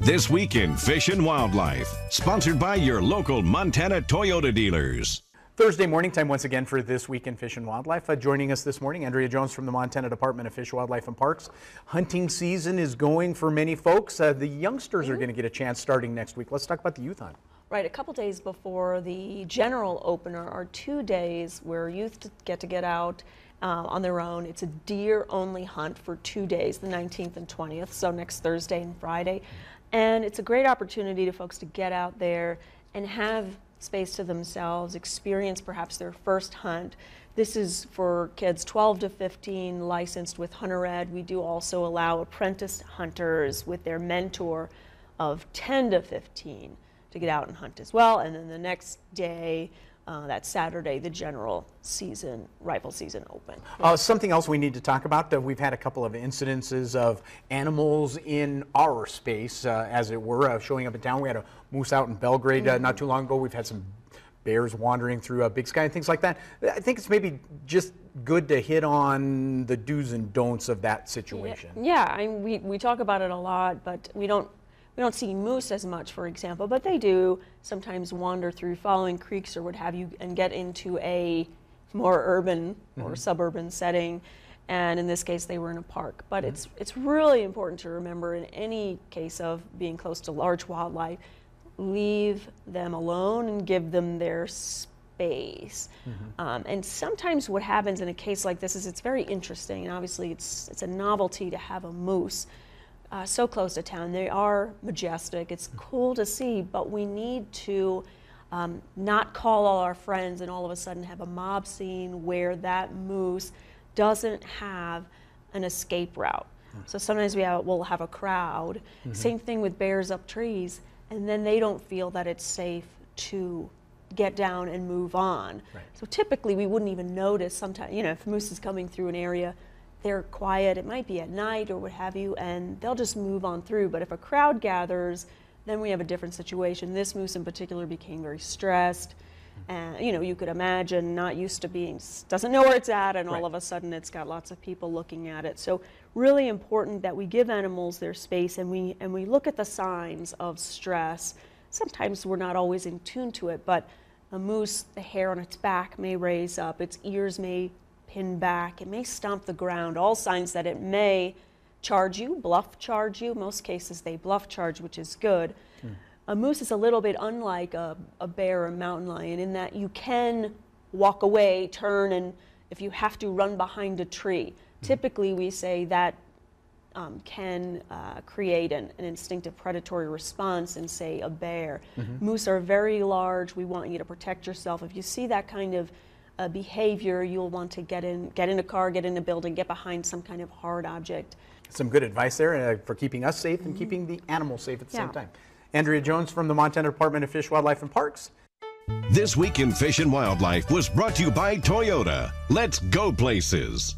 This Week in Fish and Wildlife, sponsored by your local Montana Toyota dealers. Thursday morning time once again for This Week in Fish and Wildlife. Joining us this morning, Andrea Jones from the Montana Department of Fish, Wildlife and Parks. Hunting season is going for many folks. The youngsters are going to get a chance starting next week. Let's talk about the youth hunt. Right, a couple days before the general opener are 2 days where youth get out on their own. It's a deer-only hunt for 2 days, the 19th and 20th, so next Thursday and Friday. And it's a great opportunity to folks to get out there and have space to themselves, experience perhaps their first hunt. This is for kids 12 to 15 licensed with Hunter Ed. We do also allow apprentice hunters with their mentor of 10 to 15 to get out and hunt as well. And then the next day, that Saturday, the general season, rifle season open. Something else we need to talk about, we've had a couple of incidences of animals in our space, as it were, showing up in town. We had a moose out in Belgrade not too long ago. We've had some bears wandering through Big Sky and things like that. I think it's maybe just good to hit on the do's and don'ts of that situation. Yeah, we talk about it a lot, but we don't see moose as much, for example, but they do sometimes wander through following creeks or what have you and get into a more urban or suburban setting. And in this case, they were in a park. But it's really important to remember in any case of being close to large wildlife, leave them alone and give them their space. And sometimes what happens in a case like this is it's very interesting, and obviously it's a novelty to have a moose so close to town. They are majestic. It's cool to see, but we need to not call all our friends and all of a sudden have a mob scene where that moose doesn't have an escape route. So sometimes we'll have a crowd. Same thing with bears up trees, and then they don't feel that it's safe to get down and move on. So typically we wouldn't even notice sometimes, if a moose is coming through an area, they're quiet, it might be at night or what have you, and they'll just move on through. But if a crowd gathers, then we have a different situation. This moose in particular became very stressed. And you could imagine not used to doesn't know where it's at, and all of a sudden it's got lots of people looking at it. So really important that we give animals their space and we look at the signs of stress. Sometimes we're not always in tune to it, but a moose, the hair on its back may raise up, its ears may pin back, it may stomp the ground, all signs that it may charge you, bluff charge you. Most cases they bluff charge, which is good. A moose is a little bit unlike a bear or a mountain lion in that you can walk away, turn, and if you have to, run behind a tree. Typically we say that can create an instinctive predatory response in, say, a bear. Moose are very large. We want you to protect yourself. If you see that kind of behavior, you'll want to get in a car, get in a building, get behind some kind of hard object. Some good advice there for keeping us safe and keeping the animals safe at the same time. Andrea Jones from the Montana Department of Fish, Wildlife and Parks. This Week in Fish and Wildlife was brought to you by Toyota. Let's go places.